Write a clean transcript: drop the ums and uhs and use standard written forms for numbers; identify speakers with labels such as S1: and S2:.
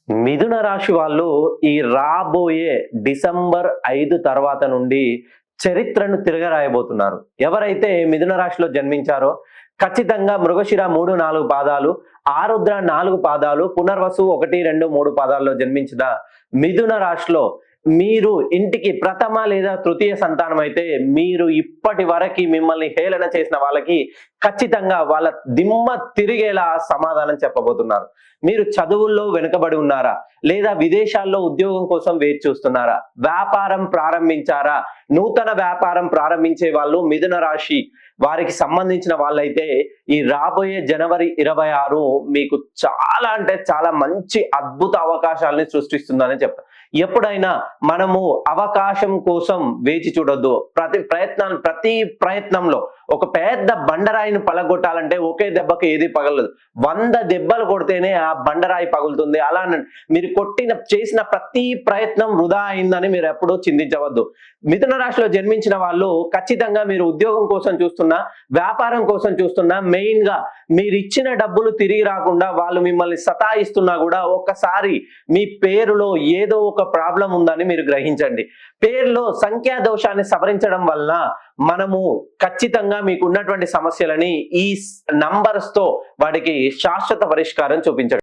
S1: మిథున రాశి వాళ్ళు ఈ రాబోయే డిసెంబర్ 5 తర్వాత నుండి చరిత్రను తిరగరాయబోతున్నారు. ఎవరైతే మిథున రాశిలో జన్మించారో ఖచ్చితంగా మృగశిర 3, 4 పాదాలు, ఆరుద్ర 4 పాదాలు, పునర్వసు 1, 2, 3 పాదాల్లో జన్మించిన మిథున రాశిలో మీరు ఇంటికి ప్రథమ లేదా తృతీయ సంతానం అయితే మీరు ఇప్పటి వరకు మిమ్మల్ని హేళన చేసిన వాళ్ళకి ఖచ్చితంగా వాళ్ళ దిమ్మ తిరిగేలా సమాధానం చెప్పబోతున్నారు. మీరు చదువుల్లో వెనుకబడి ఉన్నారా, లేదా విదేశాల్లో ఉద్యోగం కోసం వేచి చూస్తున్నారా, వ్యాపారం ప్రారంభించారా, నూతన వ్యాపారం ప్రారంభించే వాళ్ళు మిథున రాశి వారికి సంబంధించిన వాళ్ళైతే ఈ రాబోయే జనవరి 26 మీకు చాలా అంటే చాలా మంచి అద్భుత అవకాశాలని సృష్టిస్తుందని చెప్తాను. ఎప్పుడైనా మనము అవకాశం కోసం వేచి చూడొద్దు. ప్రతి ప్రయత్నంలో ఒక పెద్ద బండరాయిని పగలగొట్టాలంటే ఒకే దెబ్బకి ఏది పగలదు, 100 దెబ్బలు కొడితేనే ఆ బండరాయి పగులుతుంది. అలా మీరు చేసిన ప్రతి ప్రయత్నం వృధా అయిందని మీరు ఎప్పుడూ చింతించవద్దు. మిథున రాశిలో జన్మించిన వాళ్ళు ఖచ్చితంగా మీరు ఉద్యోగం కోసం చూస్తున్నా, వ్యాపారం కోసం చూస్తున్నా, మెయిన్ గా మీరు ఇచ్చిన డబ్బులు తిరిగి రాకుండా వాళ్ళు మిమ్మల్ని సతాయిస్తున్నా కూడా ఒక్కసారి మీ పేరులో ఏదో ఒక ప్రాబ్లం ఉందని మీరు గ్రహించండి. పేరులో సంఖ్యా దోషాన్ని సవరించడం వల్ల మనము ఖచ్చితంగా మీకు ఉన్నటువంటి సమస్యలని ఈ నంబర్స్ తో వాటికి శాశ్వత పరిష్కారం చూపించడం.